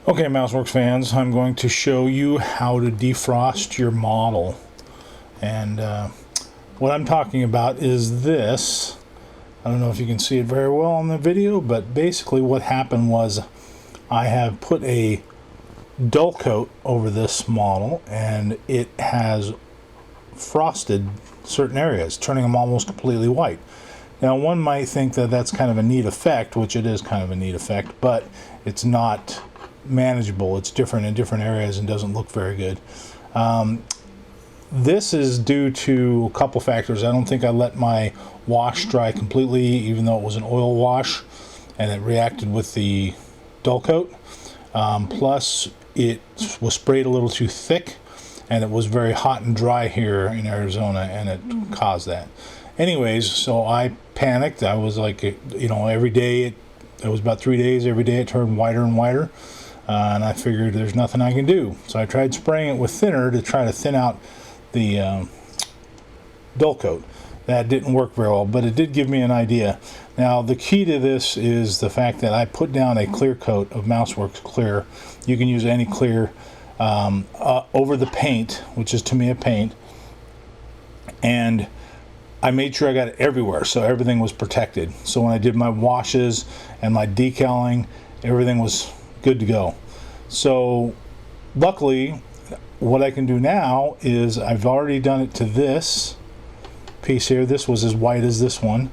Okay, MouseWorks fans, I'm going to show you how to defrost your model. And what I'm talking about is this. I don't know if you can see it very well on the video, but basically what happened was I have put a dull coat over this model and it has frosted certain areas, turning them almost completely white. Now one might think that that's kind of a neat effect, which it is kind of a neat effect, but it's not manageable. It's different in different areas and doesn't look very good. This is due to a couple factors. I don't think I let my wash dry completely, even though it was an oil wash and it reacted with the dull coat. Plus it was sprayed a little too thick and it was very hot and dry here in Arizona and it caused that. Anyways, so I panicked. I was like, you know, every day, it was about 3 days, every day it turned whiter and whiter. And I figured there's nothing I can do. So I tried spraying it with thinner to try to thin out the dull coat. That didn't work very well, but it did give me an idea. Now the key to this is the fact that I put down a clear coat of MouseWorks clear. You can use any clear over the paint, which is Tamiya paint. And I made sure I got it everywhere, so everything was protected. So when I did my washes and my decaling, everything was good to go. So luckily what I can do now is I've already done it to this piece here. This was as white as this one.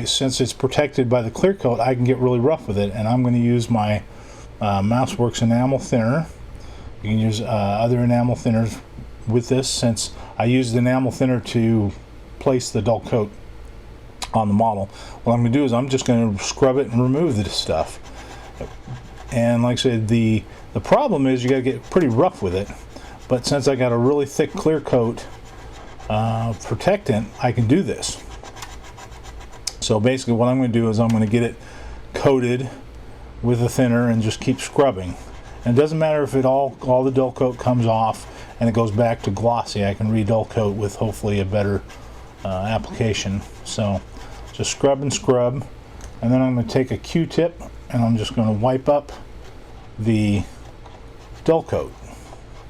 Since it's protected by the clear coat, I can get really rough with it, and I'm going to use my MouseWorks enamel thinner. You can use other enamel thinners with this, since I used the enamel thinner to place the dull coat on the model. What I'm going to do is I'm just going to scrub it and remove this stuff. And like I said, the problem is you got to get pretty rough with it, but since I got a really thick clear coat protectant, I can do this. So basically what I'm going to do is I'm going to get it coated with a thinner and just keep scrubbing. And it doesn't matter if all the dull coat comes off and it goes back to glossy. I can re-dull coat with hopefully a better application. So just scrub and scrub, and then I'm going to take a Q-tip and I'm just going to wipe up the dull coat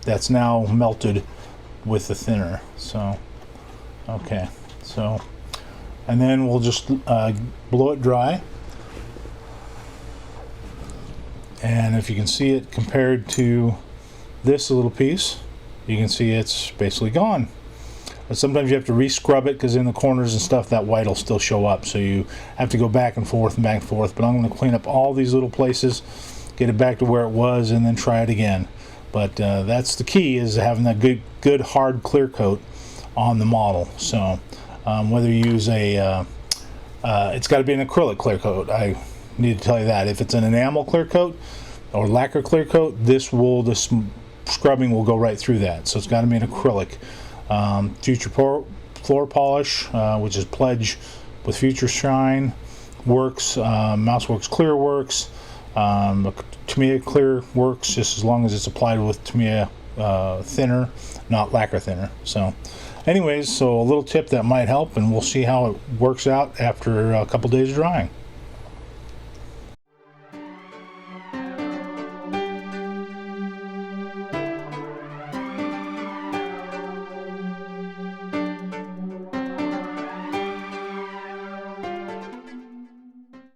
that's now melted with the thinner. So okay, so and then we'll just blow it dry, and if you can see it compared to this little piece, you can see it's basically gone. But sometimes you have to re-scrub it because in the corners and stuff that white will still show up, so you have to go back and forth and back and forth. But I'm going to clean up all these little places, get it back to where it was, and then try it again. But that's the key, is having that good hard clear coat on the model. So whether you use a it's got to be an acrylic clear coat. I need to tell you that. If it's an enamel clear coat or lacquer clear coat, this scrubbing will go right through that. So it's got to be an acrylic. Future floor polish, which is Pledge with Future Shine, Werx, MouseWorks Clear Works, Tamiya Clear Works, just as long as it's applied with Tamiya thinner, not lacquer thinner. So anyways, so a little tip that might help, and we'll see how it works out after a couple days of drying.